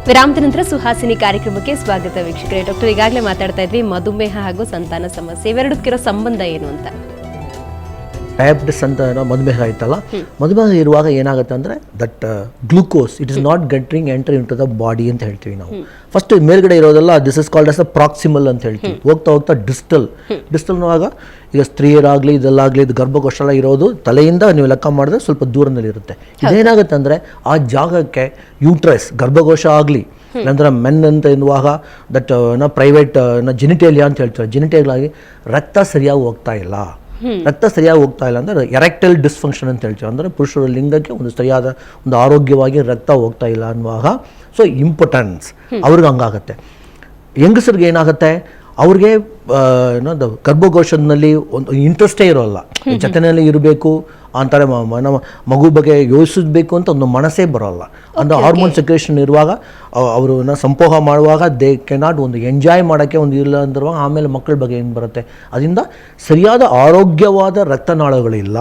ವಿರಾಮದ ನಂತರ ಸುಹಾಸಿನಿ ಕಾರ್ಯಕ್ರಮಕ್ಕೆ ಸ್ವಾಗತ ವೀಕ್ಷಕರೇ. ಡಾಕ್ಟರ್ ಈಗಾಗಲೇ ಮಾತಾಡ್ತಾ ಇದ್ವಿ ಮಧುಮೇಹ ಹಾಗೂ ಸಂತಾನ ಸಮಸ್ಯೆ ಇವೆರಡಕ್ಕಿರೋ ಸಂಬಂಧ ಏನು ಅಂತ. ಡಯಾಬಿಟಿಸ್ ಅಂತ ಮಧುಮೇಹ ಆಯ್ತಲ್ಲ, ಮಧುಮೇಹ ಇರುವಾಗ ಏನಾಗುತ್ತೆ ಅಂದರೆ that glucose it is not getting enter into the body ಅಂತ ಹೇಳ್ತೀವಿ ನಾವು. ಫಸ್ಟ್ ಮೇಲ್ಗಡೆ ಇರೋದೆಲ್ಲ this is called as a proximal ಅಂತ ಹೇಳ್ತೀವಿ. ಹೋಗ್ತಾ ಹೋಗ್ತಾ ಡಿಸ್ಟಲ್ನುವಾಗ ಈಗ ಸ್ತ್ರೀಯರಾಗಲಿ ಇದೆಲ್ಲಾಗಲಿ ಇದು ಗರ್ಭಕೋಶ ಎಲ್ಲ ಇರೋದು ತಲೆಯಿಂದ ನೀವು ಲೆಕ್ಕ ಮಾಡಿದ್ರೆ ಸ್ವಲ್ಪ ದೂರದಲ್ಲಿರುತ್ತೆ. ಇದೇನಾಗುತ್ತೆ ಅಂದರೆ ಆ ಜಾಗಕ್ಕೆ ಯೂಟ್ರಸ್ ಗರ್ಭಕೋಶ ಆಗಲಿ ನಂತರ ಮೆನ್ ಅಂತ ಎನ್ನುವಾಗ ದಟ್ ಪ್ರೈವೇಟ್ ಜೆನಿಟೇಲಿಯಾ ಅಂತ ಹೇಳ್ತಾರೆ, ಜೆನಿಟೇಲಿಯಾ ಆಗಿ ರಕ್ತ ಸರಿಯಾಗಿ ಹೋಗ್ತಾ ಇಲ್ಲ. ರಕ್ತ ಸರಿಯಾಗಿ ಹೋಗ್ತಾ ಇಲ್ಲ ಅಂದರೆ ಎರೆಕ್ಟೈಲ್ ಡಿಸ್ಫಂಕ್ಷನ್ ಅಂತ ಹೇಳ್ತೀವಿ. ಅಂದರೆ ಪುರುಷರ ಲಿಂಗಕ್ಕೆ ಒಂದು ಸರಿಯಾದ ಒಂದು ಆರೋಗ್ಯವಾಗಿ ರಕ್ತ ಹೋಗ್ತಾ ಇಲ್ಲ ಅನ್ನುವಾಗ ಸೊ ಇಂಪಾರ್ಟೆನ್ಸ್ ಅವ್ರಿಗೆ ಹಂಗಾಗತ್ತೆ. ಹೆಂಗಸರಿಗೆ ಏನಾಗುತ್ತೆ, ಅವ್ರಿಗೆ ಗರ್ಭಕೋಶದಲ್ಲಿ ಒಂದು ಇಂಟ್ರೆಸ್ಟೇ ಇರೋಲ್ಲ, ಜೊತೆಯಲ್ಲಿ ಇರಬೇಕು ಅಂತಾರೆ, ಮಗು ಬಗ್ಗೆ ಯೋಚಿಸಬೇಕು ಅಂತ ಒಂದು ಮನಸ್ಸೇ ಬರೋಲ್ಲ. ಅಂದರೆ ಹಾರ್ಮೋನ್ ಸೆಕ್ರೇಷನ್ ಇರುವಾಗ ಅವರು ಸಂಪೋಹ ಮಾಡುವಾಗ ದೇ ಕೆನಾಟ್ ಒಂದು ಎಂಜಾಯ್ ಮಾಡೋಕ್ಕೆ ಒಂದು ಇಲ್ಲ ಅಂದಿರುವಾಗ ಆಮೇಲೆ ಮಕ್ಕಳ ಬಗ್ಗೆ ಹೆಂಗೆ ಬರುತ್ತೆ. ಅದರಿಂದ ಸರಿಯಾದ ಆರೋಗ್ಯವಾದ ರಕ್ತನಾಳಗಳಿಲ್ಲ,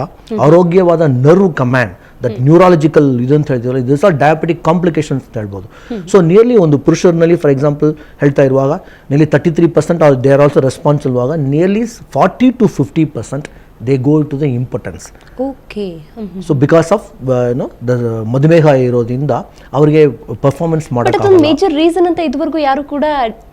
ಆರೋಗ್ಯವಾದ ನರ್ವ್ ಕಮ್ಯಾಂಡ್ ದಟ್ ನ್ಯೂರಾಲಜಿಕಲ್ ಇದು ಅಂತ ಹೇಳ್ತೀವಲ್ಲ, ದಿಸ್ ಆರ್ ಡಯಾಬಿಟಿಕ್ ಕಾಂಪ್ಲಿಕೇಶನ್ಸ್ ಅಂತ ಹೇಳ್ಬೋದು. ಸೊ ನಿಯರ್ಲಿ ಒಂದು ಪುರುಷರಲ್ಲಿ ಫಾರ್ ಎಕ್ಸಾಂಪಲ್ ಹೇಳ್ತಾ ಇರುವಾಗ nearly 33% they are also response ಇರುವಾಗ nearly 40 to 50% they go to the impotence. Okay. So because of the ಮಧುಮೇಹ ಇರೋದ್ರಿಂದ ಅವರಿಗೆ ಪರ್ಫಾರ್ಮೆನ್ಸ್ ಮಾಡೋಕ್ಕಾಗಲ್ಲ. ಮೇಜರ್ ರೀಸನ್ ಅಂತ ಇದುವರೆಗೂ ಯಾರು ಕೂಡ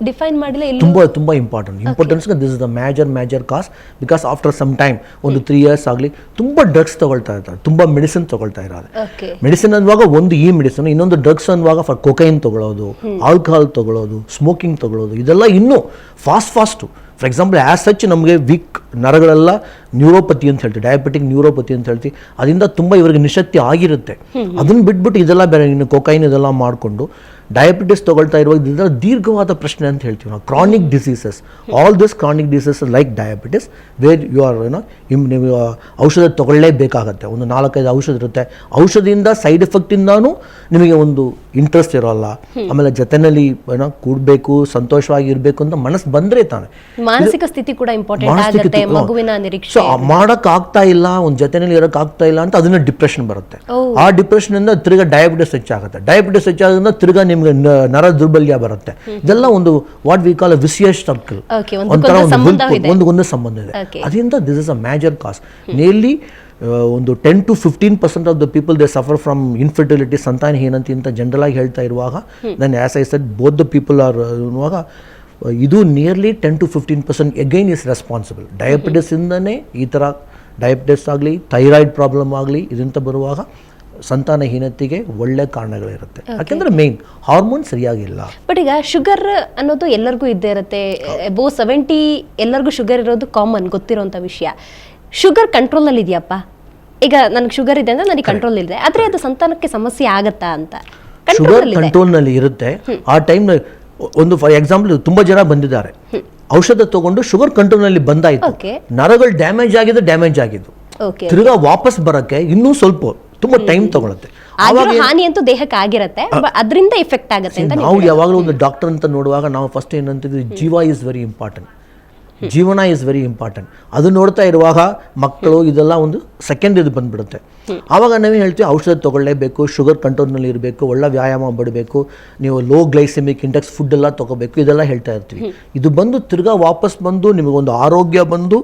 ಡಿಫೈನ್ ಮಾಡಿಲ್ಲ. ತುಂಬಾ important this is the major cause. Because after some time ಒಂದು 3 years ಆಗಲಿ ತುಂಬ ಡ್ರಗ್ಸ್ ತಗೊಳ್ತಾ ಇರ್ತಾರೆ, ತುಂಬ ಮೆಡಿಸಿನ್ ತಗೊಳ್ತಾ ಇರೋದು. ಮೆಡಿಸಿನ್ ಅನ್ನುವಾಗ ಒಂದು ಈ ಮೆಡಿಸಿನ್, ಇನ್ನೊಂದು ಡ್ರಗ್ಸ್ ಅನ್ನುವಾಗ ಫಾರ್ ಕೊಕೈನ್ ತಗೊಳ್ಳೋದು, ಆಲ್ಕೋಹಾಲ್ ತಗೊಳ್ಳೋದು, ಸ್ಮೋಕಿಂಗ್ ತಗೊಳ್ಳೋದು, ಇದೆಲ್ಲ ಇನ್ನೂ fast. For example as such ನಮಗೆ ವೀಕ್ ನರಗಳೆಲ್ಲ ನ್ಯೂರೋಪತಿ ಅಂತ ಹೇಳ್ತೀವಿ, ಡಯಾಬಿಟಿಕ್ ನ್ಯೂರೋಪತಿ ಅಂತ ಹೇಳ್ತೀವಿ. ಅದರಿಂದ ತುಂಬ ಇವರಿಗೆ ನಿಶಕ್ತಿ ಆಗಿರುತ್ತೆ. ಅದನ್ನು ಬಿಟ್ಬಿಟ್ಟು ಇದೆಲ್ಲ ಬೇರೆ ಇನ್ನು ಕೊಕೈನ್ ಇದೆಲ್ಲ ಮಾಡಿಕೊಂಡು ಡಯಾಬಿಟಿಸ್ ತೊಗೊಳ್ತಾ ಇರುವಾಗ ಇದೆಲ್ಲ ದೀರ್ಘವಾದ ಪ್ರಶ್ನೆ ಅಂತ ಹೇಳ್ತೀವಿ ನಾವು. Chronic diseases, all this chronic diseases like diabetes where you are ನೀವು ಔಷಧ ತೊಗೊಳ್ಳೇಬೇಕಾಗತ್ತೆ. ಒಂದು 4-5 ಔಷಧ ಇರುತ್ತೆ. ಔಷಧಿಯಿಂದ ಸೈಡ್ ಎಫೆಕ್ಟಿಂದಾನು ನಿಮಗೆ ಒಂದು ಇಂಟ್ರೆಸ್ಟ್ ಇರೋಲ್ಲ. ಆಮೇಲೆ ಜೊತೆಯಲ್ಲಿ ಕೂಡಬೇಕು, ಸಂತೋಷವಾಗಿ ಇರಬೇಕು ಅಂತ ಮನಸ್ಸು ಬಂದರೆ ತಾನೆ ಮಾನಸಿಕ ಸ್ಥಿತಿ ಕೂಡ ಇಂಪಾರ್ಟೆಂಟ್ ಆಗುತ್ತೆ. ಮಗುವಿನ ನಿರೀಕ್ಷೆ ಸೊ ಮಾಡೋಕ್ಕಾಗ್ತಾ ಇಲ್ಲ, ಒಂದು ಜೊತೆಯಲ್ಲಿ ಇರೋಕ್ಕಾಗ್ತಾ ಇಲ್ಲ ಅಂತ ಅದನ್ನ ಡಿಪ್ರೆಷನ್ ಬರುತ್ತೆ. ಆ ಡಿಪ್ರೆಷನ್ ಇಂದ ತಿರ್ಗಾ ಡಯಾಬಿಟಿಸ್ ಹೆಚ್ಚಾಗುತ್ತೆ. ಡಯಾಬಿಟಿಸ್ ಹೆಚ್ಚಾಗೋದ್ರಿಂದ ತಿರ್ಗಾ ನಿಮ್ಗೆ ನರ ದುರ್ಬಲ್ಯ ಬರುತ್ತೆ. ಇದೆಲ್ಲ ಒಂದು what we call vicious circle, ಒಂಥರ ಒಂದೊಂದು ಸಂಬಂಧ ಇದೆ. ಅದರಿಂದ this is a major cause. Nearly ಒಂದು 10 to 15% of the people they suffer from infertility, ಸಂತಾನಹೀನತೆ ಅಂತ ಜನರಲ್ ಆಗಿ ಹೇಳ್ತಾ ಇರುವಾಗ then as I said both the people are ಅನ್ನುವಾಗ ಇದು nearly 10 to 15% again is responsible. Diabetes ಇಂದನೇ ಈ ಥರ ಡಯಾಬಿಟಿಸ್ ಆಗಲಿ, ಥೈರಾಯ್ಡ್ ಪ್ರಾಬ್ಲಮ್ ಆಗಲಿ, ಇದರಿಂದ ಬರುವಾಗ ಸಂತಾನಹೀನತೆಗೆ ಒಳ್ಳೆ ಕಾರಣಗಳಿರುತ್ತೆ. ಯಾಕೆಂದ್ರೆ ಮೇನ್ ಹಾರ್ಮೋನ್ ಸರಿಯಾಗಿಲ್ಲ. ಬಟ್ ಈಗ ಶುಗರ್ ಅನ್ನೋದು ಎಲ್ಲರಿಗೂ ಇದ್ದೇ ಇರುತ್ತೆ. ಅಬೋ 70 ಎಲ್ಲರಿಗೂ ಶುಗರ್ ಇರೋದು ಕಾಮನ್, ಗೊತ್ತಿರೋಂಥ ವಿಷಯ. ಶುಗರ್ ಕಂಟ್ರೋಲ್ನಲ್ಲಿ ಇದೆಯಪ್ಪ, ಈಗ ನನಗೆ ಶುಗರ್ ಇದೆ ಅಂದ್ರೆ ನನಗೆ ಕಂಟ್ರೋಲ್ ಇದೆ, ಆದರೆ ಅದು ಸಂತಾನಕ್ಕೆ ಸಮಸ್ಯೆ ಆಗತ್ತಾ ಅಂತ? ಶುಗರ್ ಕಂಟ್ರೋಲ್ನಲ್ಲಿ ಇರುತ್ತೆ. ಆ ಟೈಮ್ ಒಂದು ಫಾರ್ ಎಕ್ಸಾಂಪಲ್ ತುಂಬಾ ಜನ ಬಂದಿದ್ದಾರೆ, ಔಷಧ ತಗೊಂಡು ಶುಗರ್ ಕಂಟ್ರೋಲ್ನಲ್ಲಿ ಬಂದಾಯ್ತು, ನರಗಳು ಡ್ಯಾಮೇಜ್ ಆಗಿದ್ದು ತಿರ್ಗಾ ವಾಪಸ್ ಬರಕ್ಕೆ ಇನ್ನೂ ಸ್ವಲ್ಪ ತುಂಬಾ ಟೈಮ್ ತಗೊಳುತ್ತೆ. ಹಾನಿ ಅಂತೂ ದೇಹಕ್ಕೆ ಆಗಿರುತ್ತೆ, ಅದರಿಂದ ಎಫೆಕ್ಟ್ ಆಗುತ್ತೆ ಅಂತ ನಾವು ಯಾವಾಗಲೂ ಒಂದು ಡಾಕ್ಟರ್ ಅಂತ ನೋಡುವಾಗ ನಾವು ಫಸ್ಟ್ ಏನಂತಿದ್ವಿ, ಜೀವ ಇಸ್ ವೆರಿ ಇಂಪಾರ್ಟೆಂಟ್, ಜೀವನ ಇಸ್ ವೆರಿ ಇಂಪಾರ್ಟೆಂಟ್. ಅದು ನೋಡ್ತಾ ಇರುವಾಗ ಮಕ್ಕಳು ಇದೆಲ್ಲ ಒಂದು ಸೆಕೆಂಡ್ ಇದು ಬಂದ್ಬಿಡುತ್ತೆ. ಆವಾಗ ನಾವೇ ಹೇಳ್ತೀವಿ ಔಷಧ ತೊಗೊಳ್ಳೇಬೇಕು, ಶುಗರ್ ಕಂಟ್ರೋಲ್ನಲ್ಲಿ ಇರಬೇಕು, ಒಳ್ಳೆ ವ್ಯಾಯಾಮ ಬಿಡಬೇಕು, ನೀವು ಲೋ ಗ್ಲೈಸೆಮಿಕ್ ಇಂಡೆಕ್ಸ್ ಫುಡ್ ಎಲ್ಲ ತೊಗೋಬೇಕು, ಇದೆಲ್ಲ ಹೇಳ್ತಾ ಇರ್ತೀವಿ. ಇದು ಬಂದು ತಿರ್ಗಾ ವಾಪಸ್ ಬಂದು ನಿಮಗೊಂದು ಆರೋಗ್ಯ ಬಂದು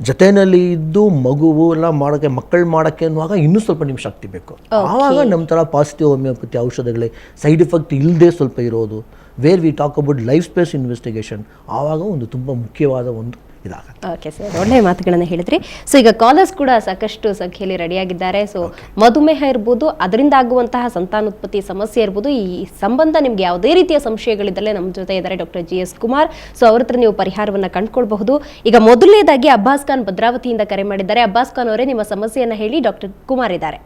ಜೊತೆಯಲ್ಲಿ ಇದ್ದು ಮಗುವು ಎಲ್ಲ ಮಾಡೋಕ್ಕೆ, ಮಕ್ಕಳು ಮಾಡೋಕ್ಕೆ ಅನ್ನುವಾಗ ಇನ್ನೂ ಸ್ವಲ್ಪ ನಿಮ್ಗೆ ಶಕ್ತಿ ಬೇಕು. ಆವಾಗ ನಮ್ಮ ಥರ ಪಾಸಿಟಿವ್ ಹೋಮಿಯೋಪತಿ ಔಷಧಗಳೇ ಸೈಡ್ ಎಫೆಕ್ಟ್ ಇಲ್ಲದೆ ಸ್ವಲ್ಪ ಇರೋದು, where we talk about life space investigation, ಆವಾಗ ಒಂದು ತುಂಬ ಮುಖ್ಯವಾದ ಒಂದು ಇದಾಗುತ್ತೆ. ಓಕೆ ಸರ್, ಒಳ್ಳೆಯ ಮಾತುಗಳನ್ನು ಹೇಳಿದ್ರಿ. ಸೊ ಈಗ ಕಾಲರ್ಸ್ ಕೂಡ ಸಾಕಷ್ಟು ಸಂಖ್ಯೆಯಲ್ಲಿ ರೆಡಿಯಾಗಿದ್ದಾರೆ. ಸೊ ಮಧುಮೇಹ ಇರ್ಬೋದು, ಅದರಿಂದ ಆಗುವಂತಹ ಸಂತಾನೋತ್ಪತ್ತಿ ಸಮಸ್ಯೆ ಇರ್ಬೋದು, ಈ ಸಂಬಂಧ ನಿಮ್ಗೆ ಯಾವುದೇ ರೀತಿಯ ಸಂಶಯಗಳಿದ್ದಲ್ಲೇ ನಮ್ಮ ಜೊತೆ ಇದ್ದಾರೆ ಡಾಕ್ಟರ್ GS ಕುಮಾರ್. ಸೊ ಅವ್ರ ಹತ್ರ ನೀವು ಪರಿಹಾರವನ್ನು ಕಂಡುಕೊಳ್ಬಹುದು. ಈಗ ಮೊದಲನೇದಾಗಿ ಅಬ್ಬಾಸ್ ಖಾನ್ ಭದ್ರಾವತಿಯಿಂದ ಕರೆ ಮಾಡಿದ್ದಾರೆ. ಅಬ್ಬಾಸ್ ಖಾನ್ ಅವರೇ, ನಿಮ್ಮ ಸಮಸ್ಯೆಯನ್ನು ಹೇಳಿ, ಡಾಕ್ಟರ್ ಕುಮಾರ್ ಇದ್ದಾರೆ.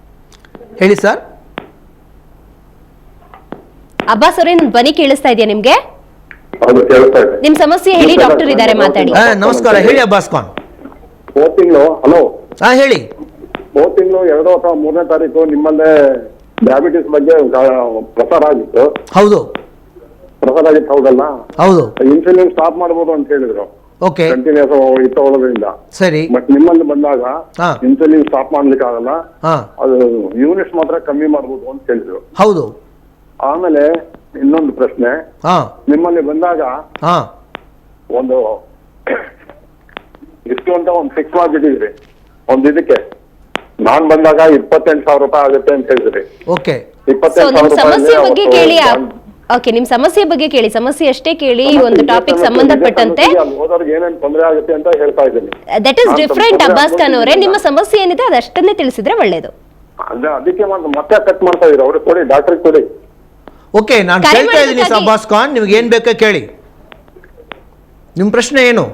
ಹೇಳಿ ಸರ್. ಅಬ್ಬಾಸ್ ಅವರೇ, ಧ್ವನಿ ಕೇಳಿಸ್ತಾ ಇದೆಯಾ ನಿಮ್ಗೆ? ನಿಮ್ ಸಮಸ್ಯೆ ಹೇಳಿ, ಡಾಕ್ಟರ್ ಇದ್ದಾರೆ, ಮಾತಾಡಿ. ನಮಸ್ಕಾರ, ಹೇಳಿ ಅಬ್ಬಾಸ್ ಖಾನ್. ಹಲೋ, ಹೇಳಿ. 2 ಅಥವಾ 3ನೇ ತಾರೀಕು ನಿಮ್ಮಲ್ಲೇ ಡಯಾಬಿಟಿಸ್ ಬಗ್ಗೆ ಪ್ರಸಾರ ಆಗಿತ್ತು. ಹೌದು, ಹೌದಲ್ಲ? ಹೌದು. ಇನ್ಸುಲಿನ್ ಸ್ಟಾಪ್ ಮಾಡಬಹುದು ಅಂತ ಹೇಳಿದ್ರು. ಓಕೆ, ಕಂಟಿನ್ಯೂಸ್ ತಗೊಳ್ಳೋದ್ರಿಂದ. ಸರಿ. ಬಟ್ ನಿಮ್ಮಲ್ಲಿ ಬಂದಾಗ ಇನ್ಸುಲಿನ್ ಸ್ಟಾಪ್ ಮಾಡ್ಲಿಕ್ಕೆ ಆಗಲ್ಲ, ಅದು ಯೂನಿಟ್ಸ್ ಮಾತ್ರ ಕಮ್ಮಿ ಮಾಡಬಹುದು ಅಂತ ಹೇಳಿದ್ರು. ಹೌದು. ಆಮೇಲೆ ಇನ್ನೊಂದು ಪ್ರಶ್ನೆ, ಹಾ ನಿಮ್ಮಲ್ಲಿ ಬಂದಾಗ ಹಾ ಒಂದು ಇಷ್ಟು ಅಂತ ಒಂದು ಫಿಕ್ಸ್ ಮಾಡ್ಬಿಟ್ಟಿದ್ರಿ ಒಂದು ಇದಕ್ಕೆ. ನಾನ್ ಬಂದಾಗ 28,000 ರೂಪಾಯಿ ಆಗುತ್ತೆ ಅಂತ ಹೇಳಿದ್ರಿ. ಓಕೆ ಸೊ 28,000 ನಿಮ್ ಸಮಸ್ಯೆ ರೂಪಾಯಿ ಬಗ್ಗೆ ಕೇಳಿ. ಓಕೆ, ನಿಮ್ ಸಮಸ್ಯೆ ಬಗ್ಗೆ ಕೇಳಿ, ಸಮಸ್ಯೆ ಅಷ್ಟೇ ಕೇಳಿ. ಒಂದು ಟಾಪಿಕ್ ಸಂಬಂಧಪಟ್ಟಂತೆ ಹೋದವ್ರಿಗೆ ಏನೇನು ತೊಂದರೆ ಆಗುತ್ತೆ ಅಂತ ಹೇಳ್ತಾ ಇದ್ದೀನಿ. That is different. Abbas Khan ಅವರೇ, ನಿಮ್ಮ ಸಮಸ್ಯೆ ಏನಿದೆ ಅದಷ್ಟನ್ನೇ ತಿಳಿಸಿದ್ರೆ ಒಳ್ಳೇದು. ಅದಕ್ಕೆ ಮತ್ತೆ ಕಟ್ ಮಾಡ್ತಾ ಇದ್ರು. ಅವ್ರಿಗೆ ಕೊಡಿ, ಡಾಕ್ಟ್ರಿಗೆ ಕೊಡಿ. ಓಕೆ, ನಾನು ಕರೆ ಕೇಳ್ತಾ ಇದ್ದೀನಿ ಮಾಡೋದಕ್ಕಾಗಿ- ಅಬ್ಬಾಸ್ ಖಾನ್, ನಿಮ್ಗೆ ಏನು ಬೇಕೋ ಕೇಳಿ. ನಿಮ್ಮ ಪ್ರಶ್ನೆ ಏನು?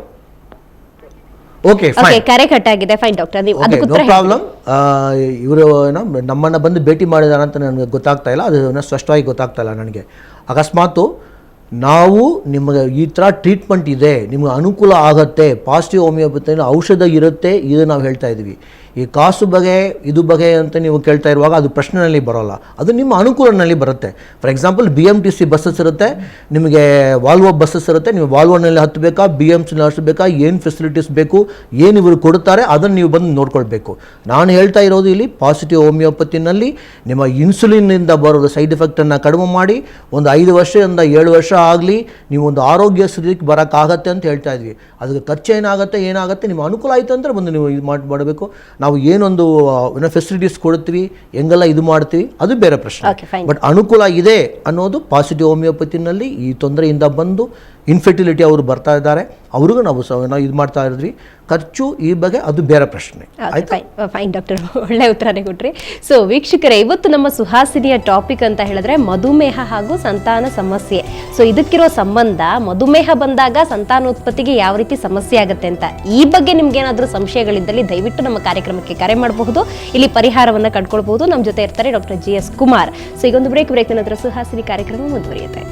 ಓಕೆ ಓಕೆ, ಫೈನ್, ಕರೆ ಕಟ್ ಆಗಿದೆ. ಫೈನ್ ಡಾಕ್ಟರ್, ನೀವು ಓಕೆ, ಅದಕ್ಕೆ ನೋ ಉತ್ತರ ಹೇಳಿ. ಪ್ರಾಬ್ಲಮ್. ಇವರು ನಮ್ಮನ್ನು ಬಂದು ಭೇಟಿ ಮಾಡಿದಾರ ಅಂತ ನನಗೆ ಗೊತ್ತಾಗ್ತಾ ಇಲ್ಲ, ಅದು ಸ್ಪಷ್ಟವಾಗಿ ಗೊತ್ತಾಗ್ತಾ ಇಲ್ಲ ನನಗೆ. ಅಕಸ್ಮಾತು ನಾವು ನಿಮಗೆ ಈ ಥರ ಟ್ರೀಟ್ಮೆಂಟ್ ಇದೆ, ನಿಮ್ಗೆ ಅನುಕೂಲ ಆಗತ್ತೆ, ಪಾಸಿಟಿವ್ ಹೋಮಿಯೋಪತಿ ಔಷಧ ಇರುತ್ತೆ, ಇದು ನಾವು ಹೇಳ್ತಾ ಇದ್ದೀವಿ. ಈ ಕಾಸು ಬಗೆ ಇದು ಬಗೆ ಅಂತ ನೀವು ಕೇಳ್ತಾ ಇರುವಾಗ ಅದು ಪ್ರಶ್ನೆಯಲ್ಲಿ ಬರೋಲ್ಲ, ಅದು ನಿಮ್ಮ ಅನುಕೂಲನಲ್ಲಿ ಬರುತ್ತೆ. ಫಾರ್ ಎಕ್ಸಾಂಪಲ್ BMTC ಬಸ್ಸಸ್ ಇರುತ್ತೆ, ನಿಮಗೆ ವಾಲ್ವೋ ಬಸ್ಸಸ್ ಇರುತ್ತೆ, ನೀವು ವಾಲ್ವೋನಲ್ಲಿ ಹತ್ತಬೇಕಾ, BMCನಲ್ಲಿ ಹತ್ತಬೇಕಾ, ಏನು ಫೆಸಿಲಿಟೀಸ್ ಬೇಕು, ಏನು ಇವರು ಕೊಡ್ತಾರೆ ಅದನ್ನು ನೀವು ಬಂದು ನೋಡ್ಕೊಳ್ಬೇಕು. ನಾನು ಹೇಳ್ತಾ ಇರೋದು ಇಲ್ಲಿ ಪಾಸಿಟಿವ್ ಹೋಮಿಯೋಪತಿನಲ್ಲಿ ನಿಮ್ಮ ಇನ್ಸುಲಿನ್ನಿಂದ ಬರೋದು ಸೈಡ್ ಎಫೆಕ್ಟನ್ನು ಕಡಿಮೆ ಮಾಡಿ ಒಂದು 5 ವರ್ಷದಿಂದ 7 ವರ್ಷ ಆಗಲಿ ನೀವು ಒಂದು ಆರೋಗ್ಯ ಸ್ಥಿತಿಗೆ ಬರೋಕ್ಕಾಗತ್ತೆ ಅಂತ ಹೇಳ್ತಾ ಇದ್ವಿ. ಅದಕ್ಕೆ ಖರ್ಚು ಏನಾಗುತ್ತೆ ನಿಮ್ಮ ಅನುಕೂಲ ಆಯಿತು ಅಂದರೆ ಬಂದು ನೀವು ಇದು ಮಾಡಬೇಕು. ನಾವು ಏನೊಂದು ಫೆಸಿಲಿಟೀಸ್ ಕೊಡ್ತೀವಿ, ಹೆಂಗೆಲ್ಲ ಇದು ಮಾಡ್ತೀವಿ, ಅದು ಬೇರೆ ಪ್ರಶ್ನೆ. Okay, fine. ಬಟ್ ಅನುಕೂಲ ಇದೆ ಅನ್ನೋದು ಪಾಸಿಟಿವ್ ಹೋಮಿಯೋಪತಿನಲ್ಲಿ. ಈ ತೊಂದರೆಯಿಂದ ಬಂದು ಇನ್ಫೆರ್ಟಿಲಿಟಿ ಅವರು ಬರ್ತಾ ಇದ್ದಾರೆ, ಅವ್ರಿಗೂ ನಾವು ಇದು ಮಾಡ್ತಾ ಇದ್ವಿ. ಖರ್ಚು ಈ ಬಗ್ಗೆ ಅದು ಬೇರೆ ಪ್ರಶ್ನೆ. ಆಯ್ತಾ? ಫೈನ್ ಡಾಕ್ಟರ್, ಒಳ್ಳೆ ಉತ್ತರನೇ ಕೊಟ್ರಿ. ಸೊ ವೀಕ್ಷಕರೇ, ಇವತ್ತು ನಮ್ಮ ಸುಹಾಸಿನಿಯ ಟಾಪಿಕ್ ಅಂತ ಹೇಳಿದ್ರೆ ಮಧುಮೇಹ ಹಾಗೂ ಸಂತಾನ ಸಮಸ್ಯೆ. ಸೊ ಇದಕ್ಕಿರೋ ಸಂಬಂಧ, ಮಧುಮೇಹ ಬಂದಾಗ ಸಂತಾನೋತ್ಪತ್ತಿಗೆ ಯಾವ ರೀತಿ ಸಮಸ್ಯೆ ಆಗುತ್ತೆ ಅಂತ, ಈ ಬಗ್ಗೆ ನಿಮ್ಗೆ ಏನಾದರೂ ಸಂಶಯಗಳಿದ್ದಲ್ಲಿ ದಯವಿಟ್ಟು ನಮ್ಮ ಕಾರ್ಯಕ್ರಮಕ್ಕೆ ಕರೆ ಮಾಡಬಹುದು. ಇಲ್ಲಿ ಪರಿಹಾರವನ್ನ ಕಂಡುಕೊಳ್ಬಹುದು. ನಮ್ಮ ಜೊತೆ ಇರ್ತಾರೆ ಡಾಕ್ಟರ್ GS ಕುಮಾರ್. ಸೊ ಈಗೊಂದು ಬ್ರೇಕ್ ನಂತರ ಸುಹಾಸಿನಿ ಕಾರ್ಯಕ್ರಮ ಮುಂದುವರಿಯುತ್ತೆ.